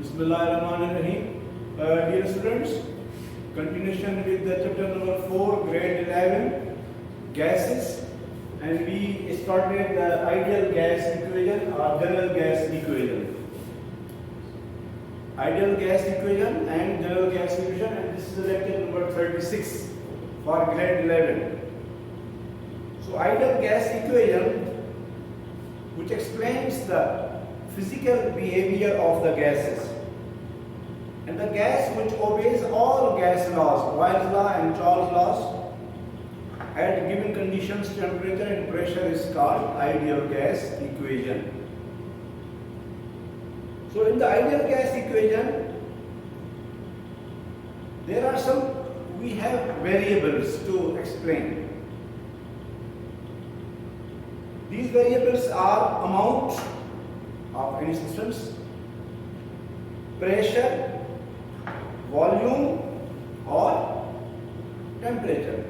Bismillahirrahmanirrahim. Dear students, continuation with the chapter number 4, grade 11, gases, and we started the ideal gas equation or general gas equation. Ideal gas equation and general gas equation, and this is lecture number 36 for grade 11. So ideal gas equation, which explains the physical behavior of the gases, and the gas which obeys all gas laws, Boyle's law and Charles' laws, at given conditions, temperature and pressure is called ideal gas equation. So in the ideal gas equation, there are we have variables to explain. These variables are amount of any substance, pressure, volume or temperature.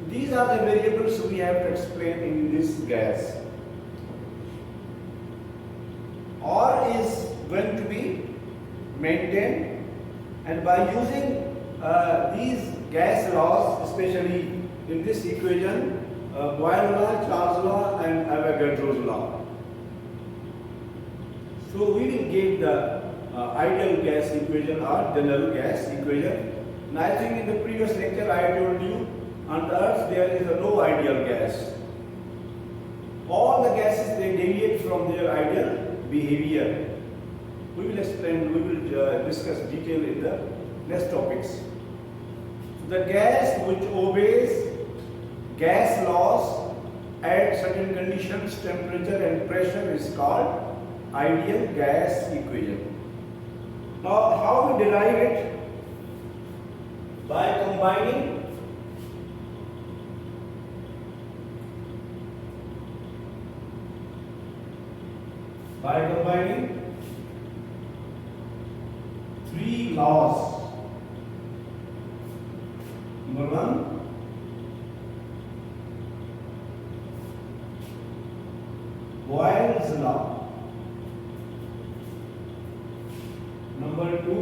These are the variables we have to explain in this gas. Or is going to be maintained, and by using these gas laws, especially in this equation, Boyle's law, Charles' law and Avogadro's law. So we will get the ideal gas equation or general gas equation. And I think in the previous lecture I told you, on the earth there is no ideal gas. All the gases, they deviate from their ideal behavior. We will explain, we will discuss detail in the next topics. So the gas which obeys gas laws at certain conditions, temperature and pressure is called ideal gas equation. Now how we derive it? By combining three laws. Number one, Boyle's law. Number two,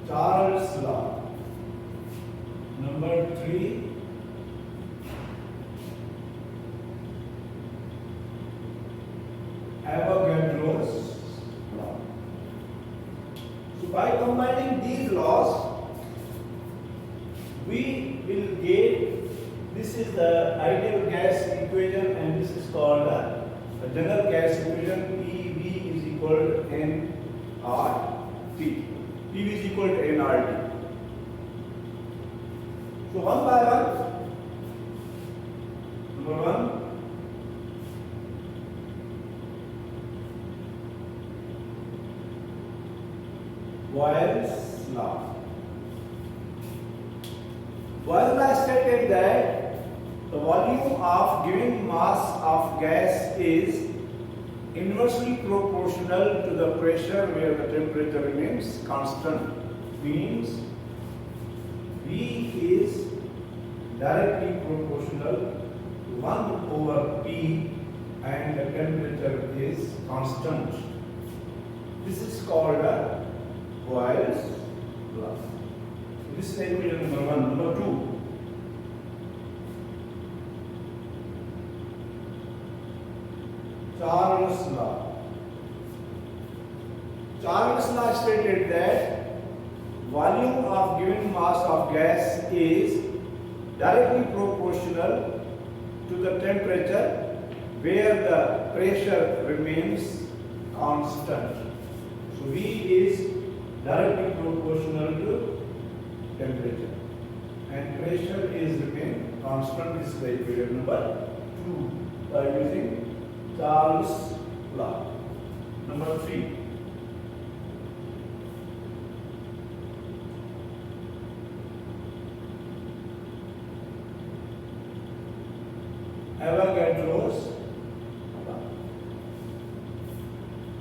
Charles' law. Number three, Avogadro's law. So by combining these laws, we will get, this is the ideal gas equation and this is called the general gas equation. PV is equal to nRT. PV is equal to nRT. So one by one, number one, Boyle's law. Boyle's law stated that the volume of given mass of gas is inversely proportional to the pressure where the temperature remains constant. Means V is directly proportional to 1 over P and the temperature is constant. This is called a Boyle's law. This is equation number one. Number two, Charles' law. Charles' law stated that volume of given mass of gas is directly proportional to the temperature where the pressure remains constant. So V is directly proportional to temperature and pressure is remain constant. This is the equation number 2 by using Charles' law. Number 3, Avogadro's law.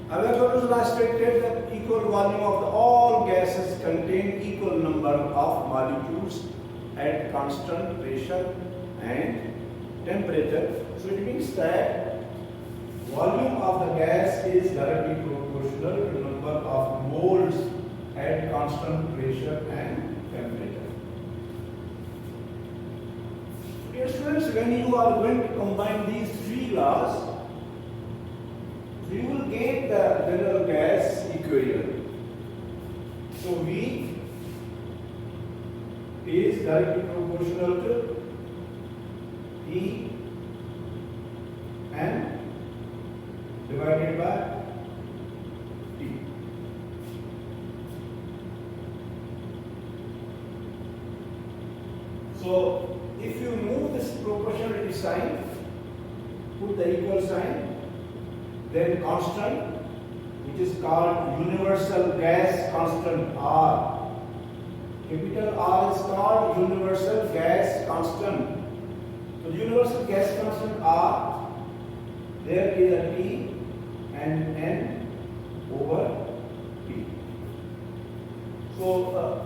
Avogadro's law stated that equal volume of all gases contain equal number of molecules at constant pressure and temperature. So it means that volume of gas is directly proportional to number of moles at constant pressure and temperature. Dear students, when you are going to combine these three laws, we will get the general gas equation. So V is directly proportional to E and divided by T. So if you move this proportionality sign, put the equal sign, then constant, which is called universal gas constant R. Capital R is called universal gas constant. So the universal gas constant R, there is a T and N over T. So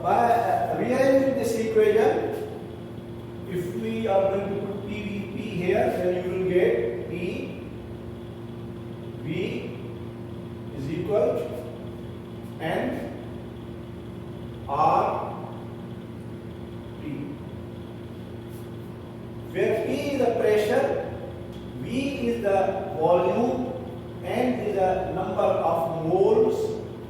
by rearranging this equation, if we are going to put PVP here, then you will get P V is equal to N R T, where P is the pressure, V is the volume, N is the number of moles,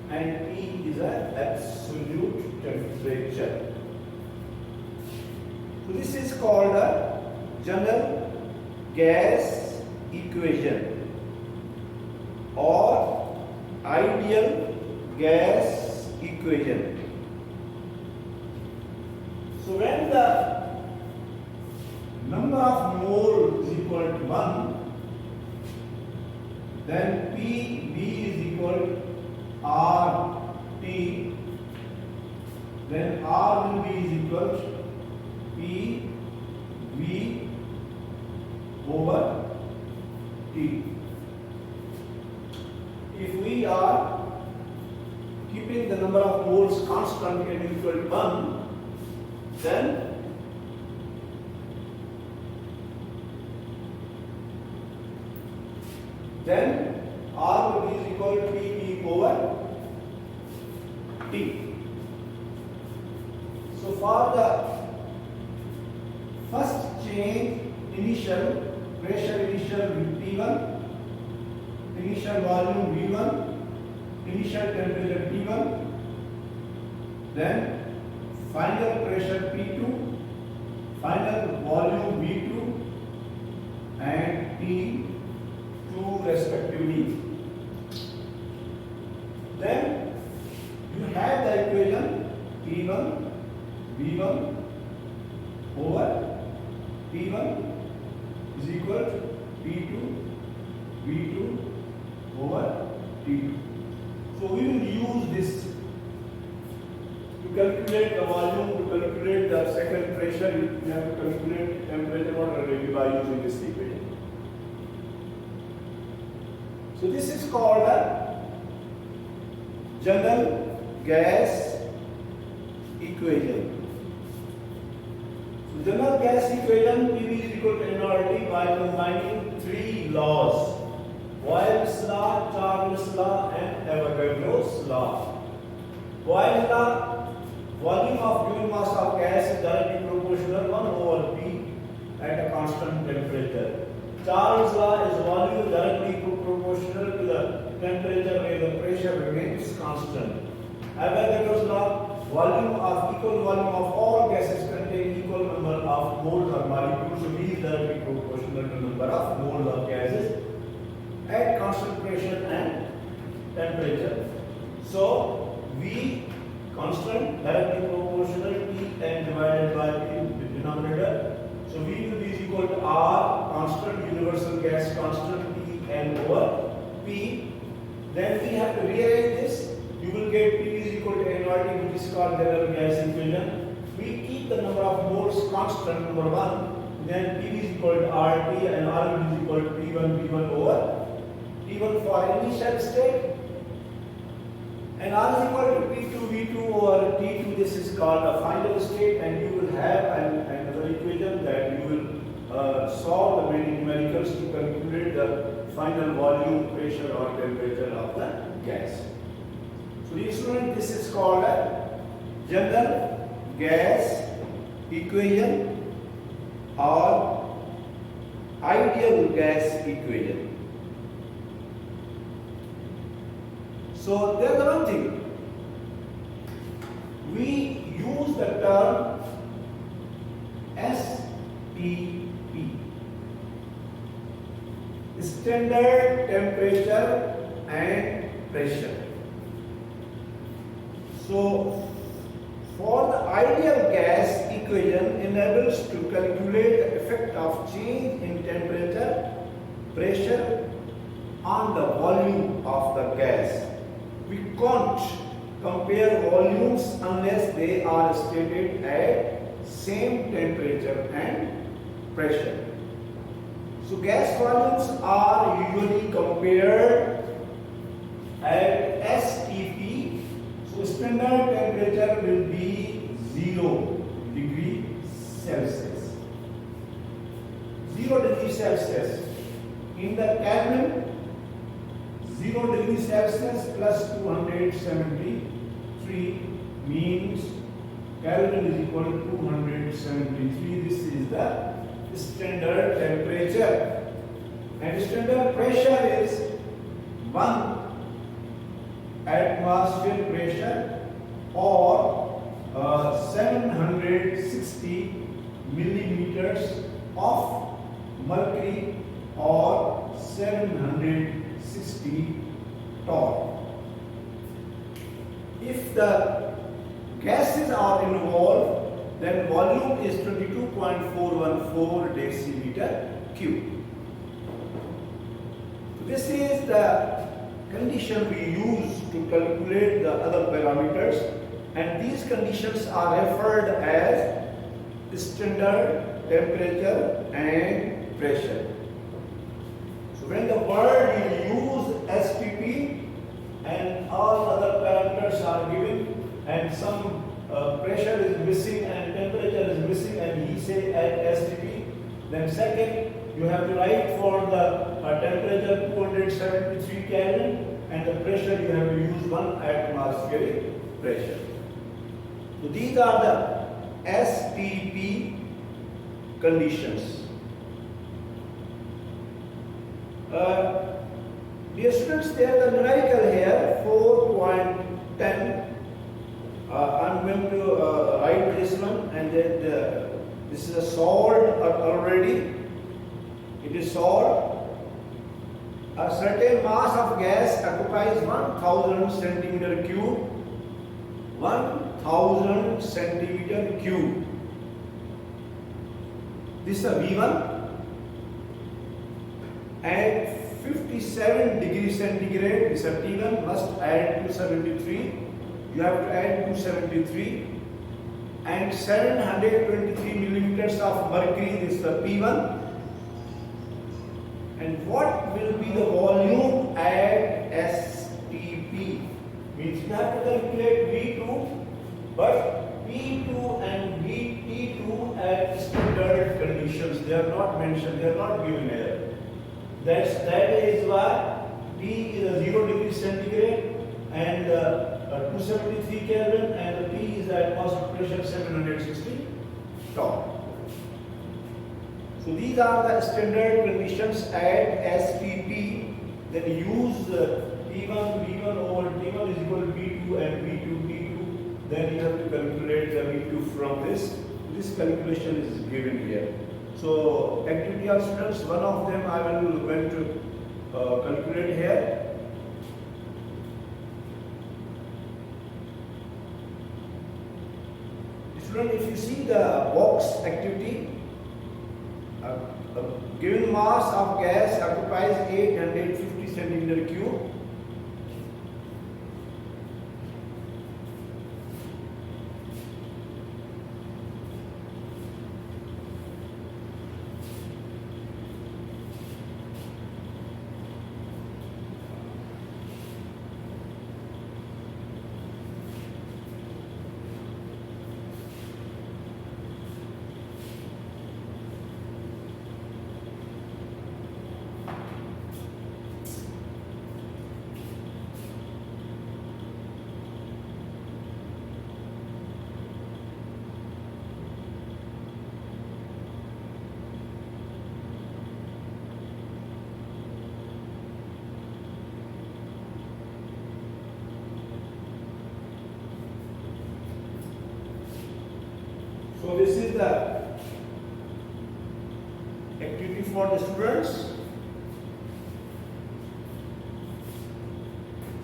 and T is the absolute temperature. So this is called a general gas equation or ideal gas equation. So when the number of moles is equal to 1, then PV is equal to RT, then R will be equal to PV over T. If we are keeping the number of moles constant and equal to 1, then R will be equal to PV over T. So for the first change, initial pressure initial T1, initial volume V1, initial temperature T1, then final pressure P2, final volume V2 and T2 respectively. Then you have the equation T1 V1 over T1 is equal to P2 V2 over T2. So we will use this to calculate the volume, to calculate the second pressure. You have to calculate temperature already by using this equation. So this is called a general gas equation. So general gas equation PV is equal to nRT by combining three laws: Boyle's law, Charles' law, and Avogadro's law. Boyle's law: volume of given mass of gas is directly proportional 1 over P at a constant temperature. Charles' law is volume directly proportional to the temperature where the pressure remains constant. Avogadro's law: volume of equal volume of all gases contain equal number of moles or molecules. So V is directly proportional to number of moles of gases at constant pressure and temperature. So V constant directly proportional T and divided by the denominator. So V will be equal to R constant, universal gas constant, T and over P. Then we have to rearrange this. You will get P is equal to nRT, which is called general gas equation. We keep the number of moles constant, number 1. Then P is equal to RT and R is equal to P1 V1 over T1 for initial state. And R is equal to P2 V2 over T2. This is called a final state, and you will have another equation that you will solve the many numericals to calculate the final volume, pressure or temperature of the gas. So dear student, this is called a general gas equation or ideal gas equation. So there is one thing. We use the term STP, standard temperature and pressure. So for the ideal gas equation enables to calculate the effect of change in temperature, pressure on the volume of the gas. We can't compare volumes unless they are stated at same temperature and pressure. So gas volumes are usually compared at STP. So standard temperature will be 0 degree Celsius. 0 degree Celsius. In the Kelvin, 0 degree Celsius plus 273 means Kelvin is equal to 273. This is the standard temperature. And standard pressure is 1 atmosphere pressure or 760 millimeters of mercury or 760 torr. If the gases are involved, then volume is 22.414 decimeter cube. This is the condition we use to calculate the other parameters, and these conditions are referred as standard temperature and pressure. So when the word you use STP and all other parameters are given and some pressure is missing and temperature is missing and he say at STP, then second you have to write for the temperature 273 Kelvin and the pressure you have to use 1 atmospheric pressure. So these are the STP conditions. Dear students, there is a numerical here 4.10. I'm going to write this one, and then this is a salt already. It is salt. A certain mass of gas occupies 1000 centimeter cube. 1000 centimeter cube. This is a V1. At 57 degrees centigrade, this is a T1, must add 273. You have to add 273. And 723 millimeters of mercury, this is the P1. And what will be the volume at STP? Means you have to calculate V2, but P2 and T2 at standard conditions. They are not mentioned, they are not given here. That is why T is a 0 degree centigrade and 273 Kelvin, and the P is the atmospheric pressure 760 torr. So these are the standard conditions at STP. Then use P1 V1 over T1 is equal to V2 and V2 T2. Then you have to calculate the V2 from this. This calculation is given here. So activity of students, one of them I will going to calculate here. Student, if you see the box activity, given mass of gas occupies 850 centimeter cube. this is the activity for the students.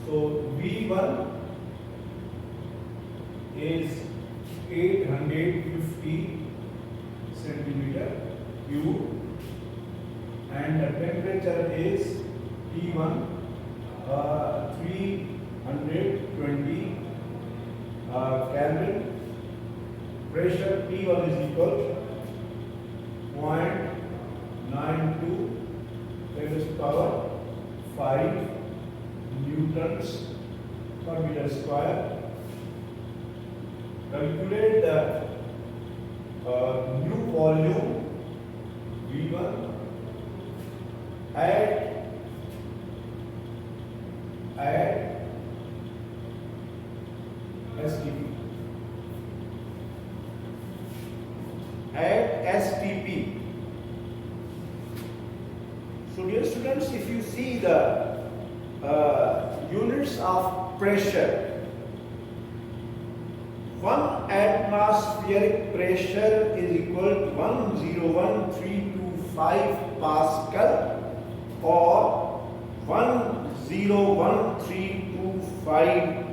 So V1 is 850 centimeter cube and the temperature is T1 320 Kelvin. Pressure P1 is equal to 0.92 10 to the power 5 newtons per meter square. Calculate the new volume V1 at STP. At STP. So dear students, if you see the units of pressure, 1 atmospheric pressure is equal to 101,325 Pascal or 101,325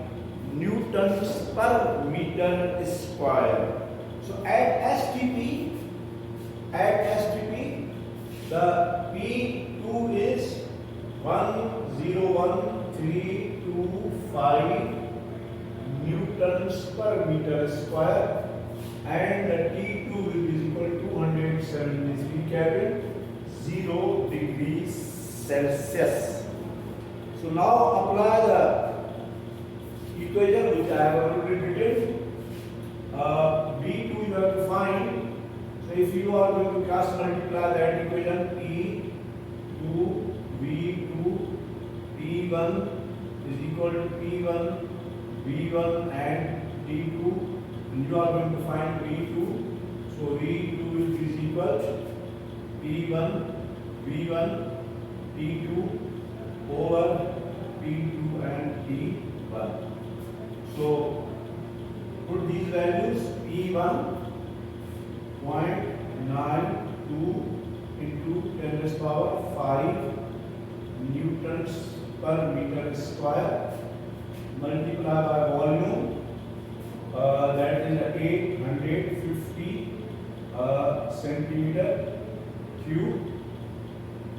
newtons per meter square. So at STP, the P2 is 101,325 newtons per meter square and the T2 will be equal to 273 Kelvin, 0 degrees Celsius. So now apply the equation which I have already written. V2 you have to find. So if you are going to cross multiply that equation, P2 V2 P1 is equal to P1 V1 and T2, and you are going to find V2. So V2 is equal to P1 V1 T2 over P2 and T1. So put these values. P1 0.92 into 10 to the power 5 newtons per meter square, multiply by volume, that is 850 centimeter cube,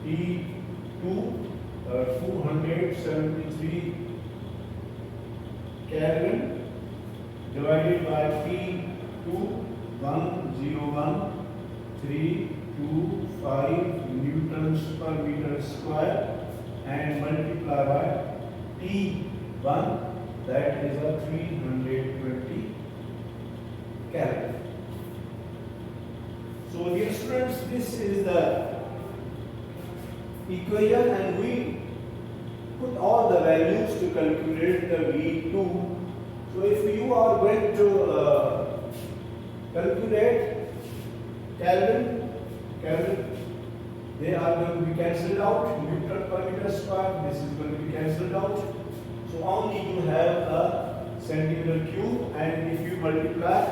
T2 273 Kelvin divided by P2 101,325 newtons per meter square and multiply by T1, that is a 320 Kelvin. So dear students, this is the equation and we put all the values to calculate the V2. So if you are going to calculate Kelvin, they are going to be cancelled out. Newton per meter square, this is going to be cancelled out. So only you have a centimeter cube, and if you multiply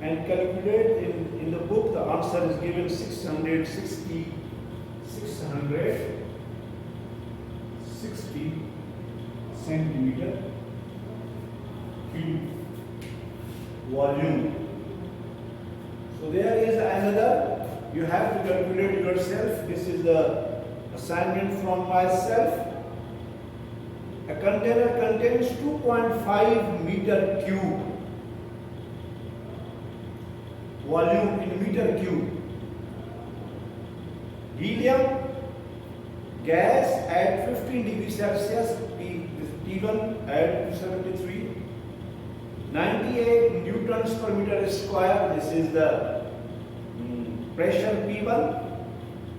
and calculate in the book, the answer is given 660 centimeter cube volume. So there is another, you have to calculate yourself. This is the assignment from myself. A container contains 2.5 meter cube volume in meter cube. Helium gas at 15 degrees Celsius, T1 at 273, 98 newtons per meter square. This is the pressure P1.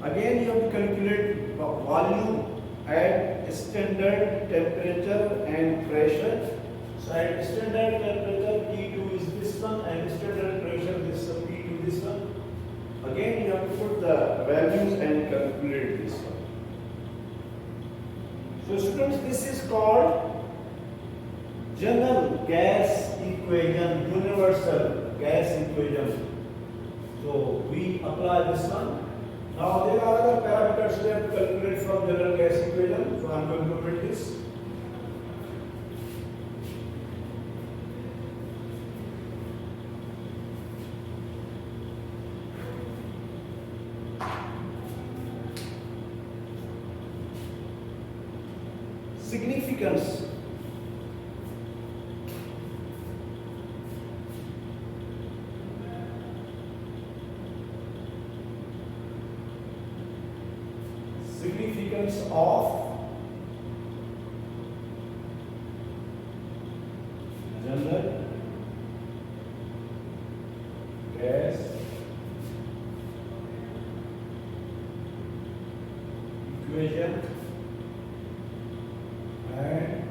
Again you have to calculate volume at standard temperature and pressure. So at standard temperature T2 is this one and standard pressure this one, P2 this one. Again you have to put the values and calculate this one. So students, this is called general gas equation, universal gas equation. So we apply this one. Now there are other parameters we have to calculate from general gas equation. So I am going to print this. Significance. Significance of general gas equation and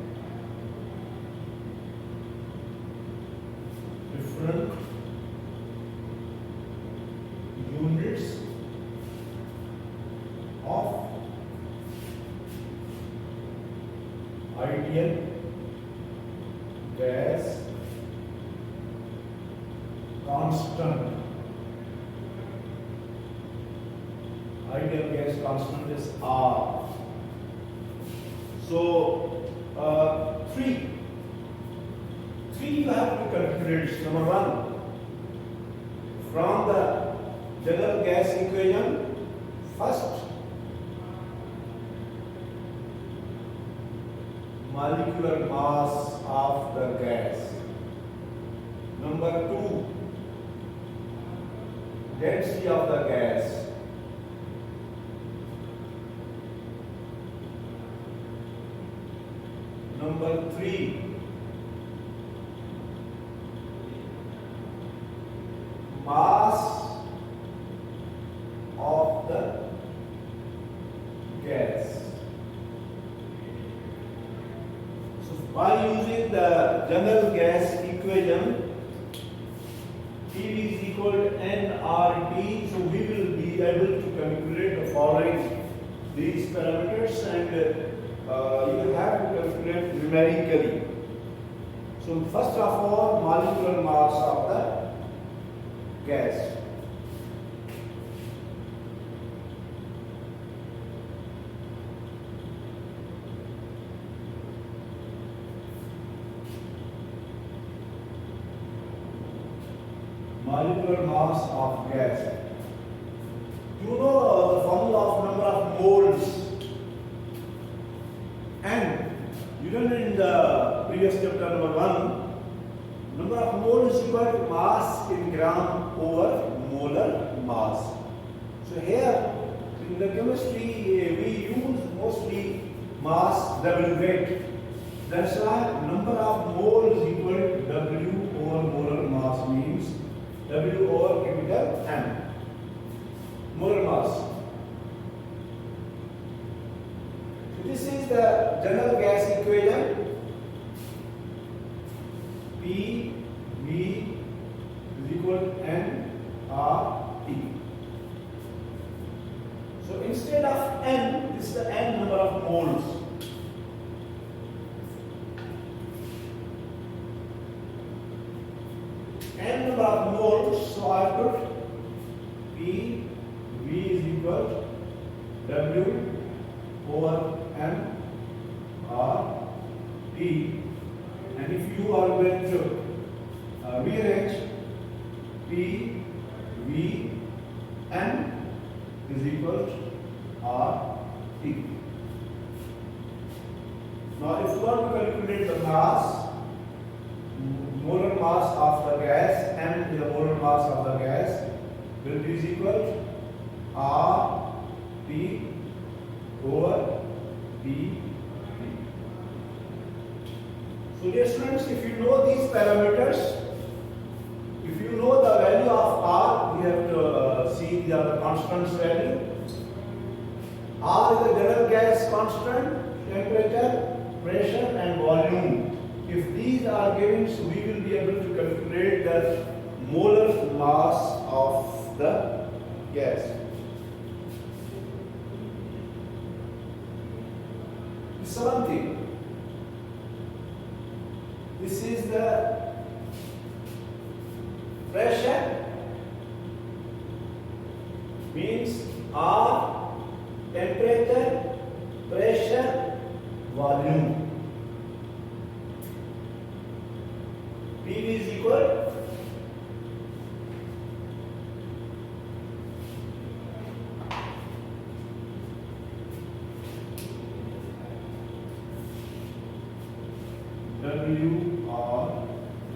different units of ideal gas constant. Ideal gas constant is R. So three you have to calculate. Number one, from the general gas equation, first molecular mass of the gas. Number two, density of the gas. Number three, mass of the gas. So by using the general gas equation, PV is equal to nRT, so we will be able to calculate the following these parameters, and you have to calculate numerically. So first of all, molecular mass of the gas. Molecular mass of gas. You know the formula of number of moles. And you learned in the previous chapter number 1, number of moles is equal to mass in gram over molar mass. So here in the chemistry we use mostly mass W weight. That's why number of moles is equal to W over molar mass, means W over capital M. Molar mass. This is the general gas equation. P V is equal to N R T. So instead of N, this is the N number of moles. N number of moles, so I put P V is equal to W over M R T, and if you are going to rearrange, P V N is equal to R T. Now if you want to calculate the mass, molar mass of the gas, M is the molar mass of the gas, will be equal to R T over P. So dear students, if you know these parameters, if you know the value of R, we have to see the constants value. R is the general gas constant, temperature, pressure and volume. If these are given, so we will be able to calculate the molar mass of the gas. Seventh thing, this is the Pressure means R, temperature, pressure, volume. PV is equal W R P.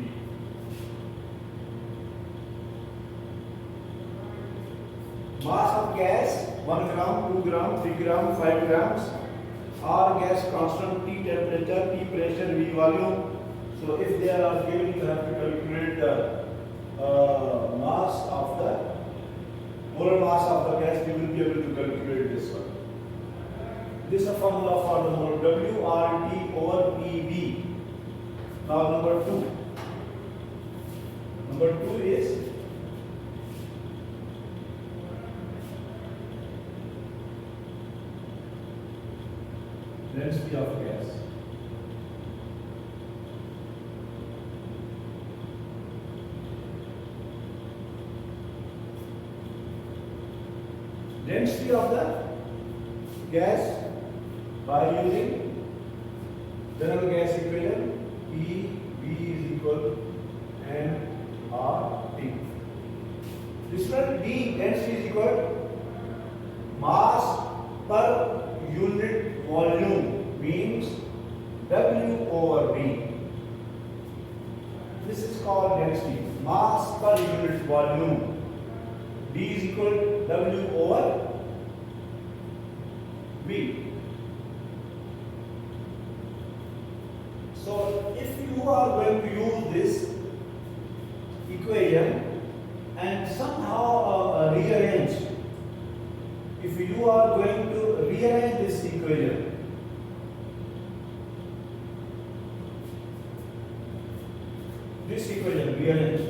Mass of gas 1 gram, 2 gram, 3 gram, 5 grams. R gas constant, T temperature, T pressure, V volume. So if they are given, you have to calculate the mass of the molar mass of the gas. You will be able to calculate this one. This is a formula for the mole WRT over PV. Now number 2. Number 2 is density of gas. Density of the gas by using general gas equation PV is equal to nRT. This one D density is equal to mass per unit volume means W over V. This is called density, mass per unit volume. D is equal to W over V. So if you are going to use this equation and somehow rearrange, if you are going to rearrange this equation, rearrange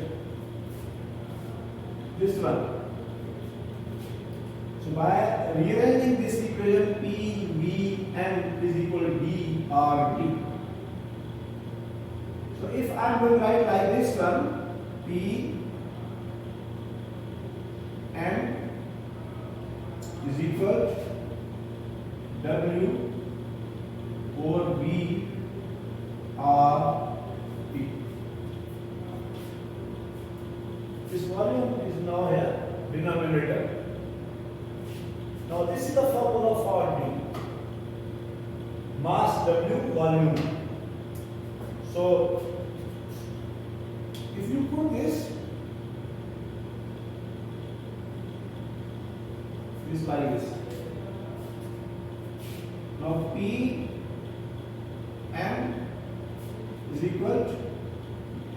this one. So by rearranging this equation, PVM is equal to DRT. So if I am going to write like this one, P M is equal to W over V R T. This volume is now here, denominator. Now this is the formula for D. Mass W volume. So if you put this like this. Now P M is equal to D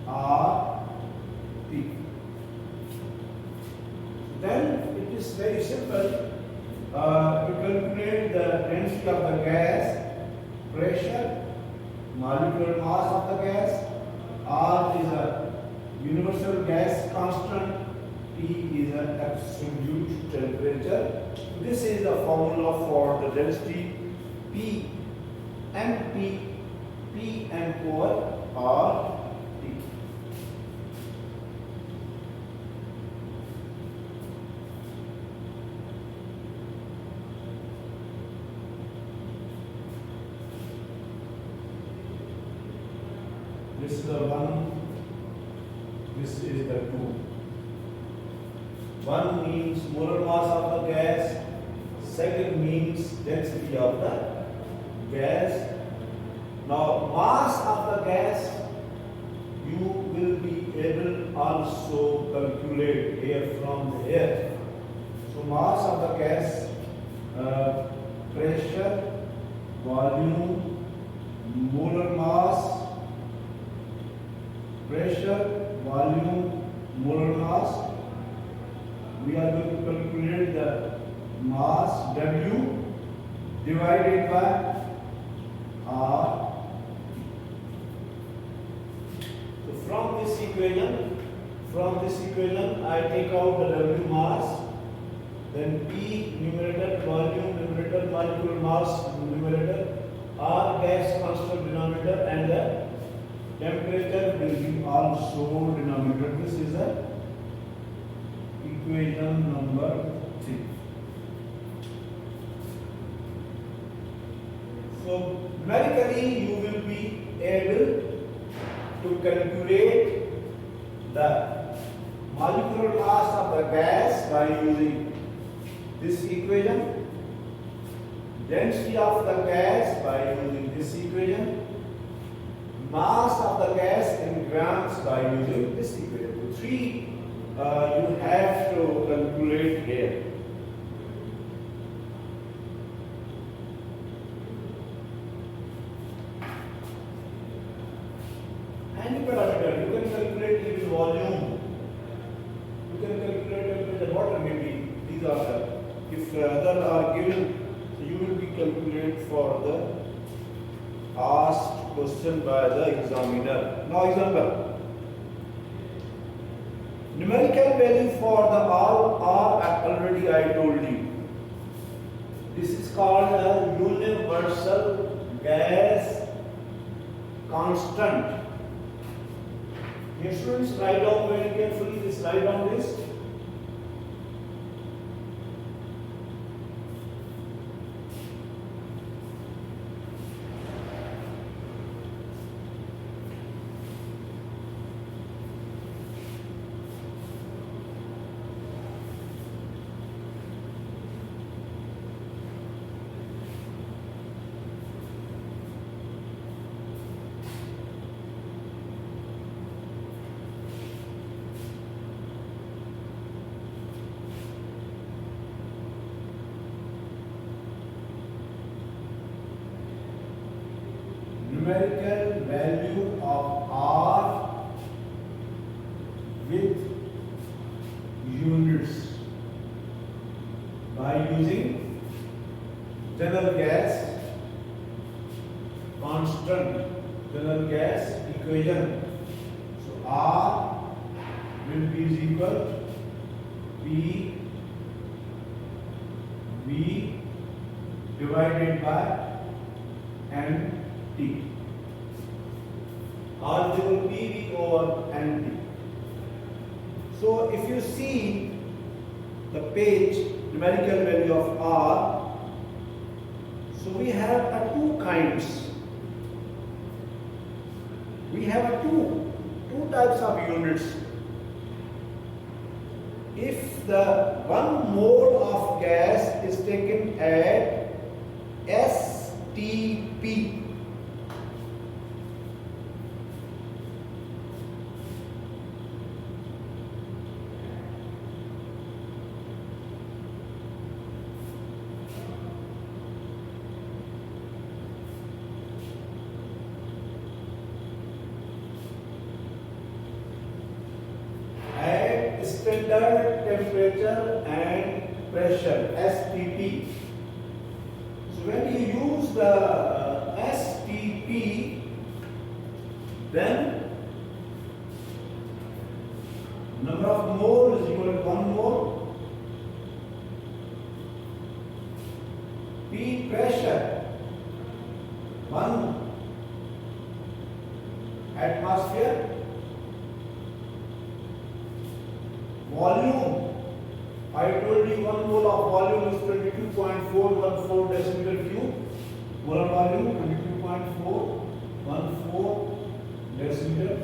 R T. Then it is very simple to calculate the density of the gas, pressure, molecular mass of the gas. R is a universal gas constant. T is an absolute temperature. This is the formula for the density P M T P M over R T. This is the 1, this is the 2. 1 means molar mass of the gas, second means density of the gas. Now mass of the gas you will be able also calculate here from here. So mass of the gas, pressure, volume, molar mass, pressure, volume, molar mass. We are going to calculate the mass W divided by R. So from this equation I take out the W mass, then P numerator, volume numerator, molecular mass numerator, R gas constant denominator, and the temperature will be also denominator. This is a equation number 3. So numerically you will be able to calculate the molecular mass of the gas by using this equation, density of the gas by using this equation, mass of the gas in grams by using this equation. So three you have to calculate here. Any parameter, you can calculate even volume, you can calculate the water maybe, these are the, if other are given, so you will be calculate for the asked question by the examiner. Now example, numerical value for the all are already I told you. This is called a universal gas constant. Your students write down very carefully this, write down this. Numerical value of R with units by using general gas constant, general gas equation. So R will be is equal P V divided by N T. R is equal to PV over NT. So if you see the page numerical value of R, so we have two kinds. We have two types of units. If the 1 mole of gas is taken at STP, standard temperature and pressure STP. So when you use the STP, then number of mole is equal to 1 mole. P pressure 1 atmosphere. Volume, I told you 1 mole of volume is 22.414 decimeter cube. Molar volume 22.414 decimeter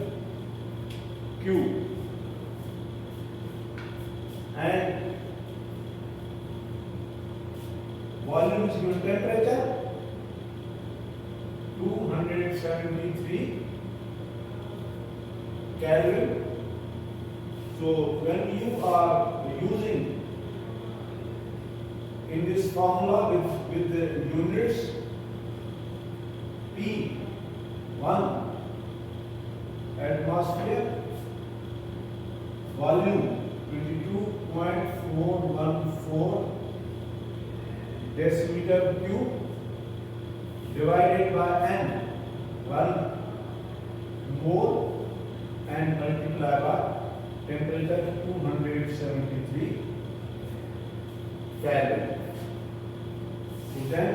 cube. And volume is given temperature 273 Kelvin. So when you are using in this formula with the units P1 atmosphere, volume 22.414 decimeter cube divided by N, 1 mole, and multiply by temperature 273 Kelvin. So then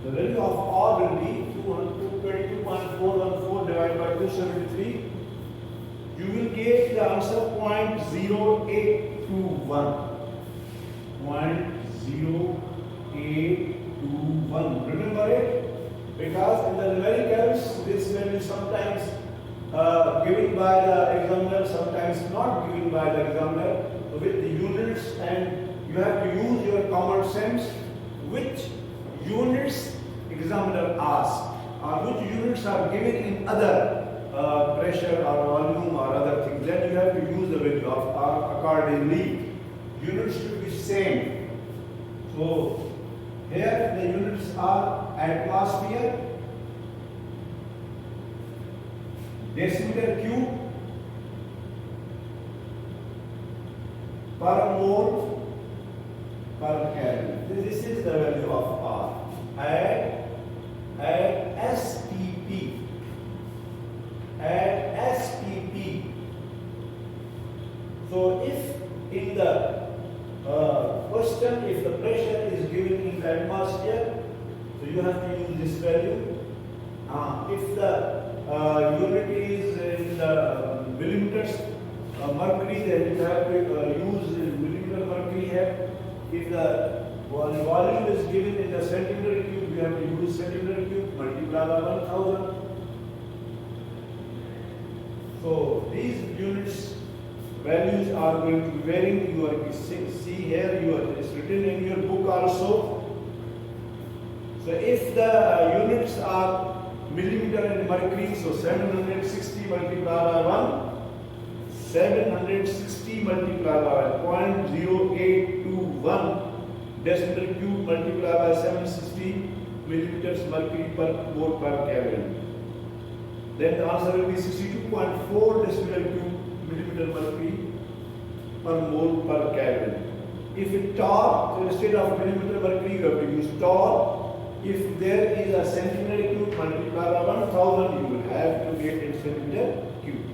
The value of R will be 222.414 divided by 273. You will get the answer 0.0821. 0.0821. Remember it? Because in the numericals, this value sometimes given by the examiner, sometimes not given by the examiner with the units, and you have to use your common sense which units examiner asks or which units are given in other pressure or volume or other things. Then you have to use the value of R accordingly. Units should be same. So here the units are atmosphere, decimeter cube, per mole, per Kelvin. This is the value of R at STP. At STP. So if in the question, if the pressure is given in the atmosphere, so you have to use this value. If the unit is in the millimeters mercury, then you have to use millimeter mercury here. If the volume is given in the centimeter cube, you have to use centimeter cube multiplied by 1000. So these units values are going to be varying. You are see here, it's written in your book also. So if the units are millimeter and mercury, so 760 multiplied by 1, 760 multiplied by 0.0821 decimeter cube multiplied by 760 millimeters mercury per mole per Kelvin. Then the answer will be 62.4 decimeter cube millimeter mercury per mole per Kelvin. If it torr, so instead of millimeter mercury, you have to use torr. If there is a centimeter cube multiplied by 1000, you will have to get in centimeter cube.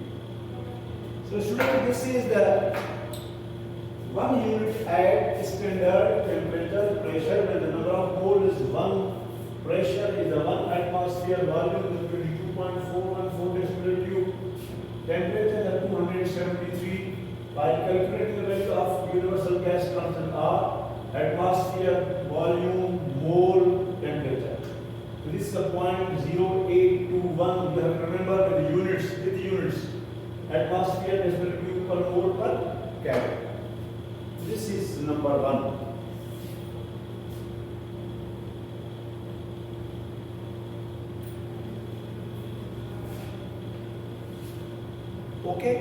So students, this is the 1 unit at standard temperature pressure, where the number of mole is 1, pressure is the 1 atmosphere, volume is 22.414 decimeter cube, temperature is 273. By calculating the value of universal gas constant R, atmosphere, volume, mole, temperature. So this is the 0.0821. You have to remember with the units. Atmosphere decimeter cube per mole per Kelvin. This is number 1. Okay,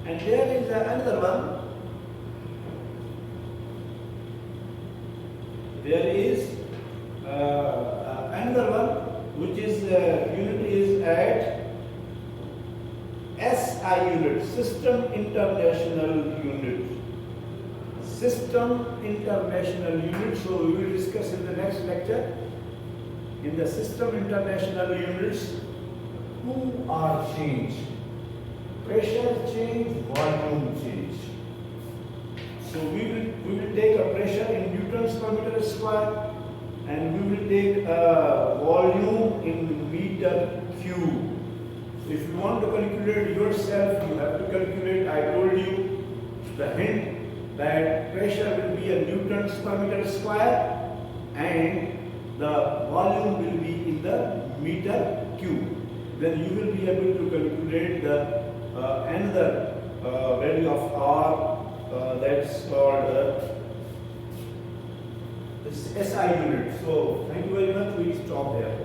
and there is another one. There is another one which is unit is at SI unit, System International Unit. System International Unit. So we will discuss in the next lecture. In the System International Units, two are changed. Pressure change, volume change. So we will take a pressure in newtons per meter square, and we will take a volume in meter cube. If you want to calculate yourself, you have to calculate. I told you the hint that pressure will be a newtons per meter square, and the volume will be in the meter cube. Then you will be able to calculate the another value of R, that's called this SI unit. So thank you very much. We stop there.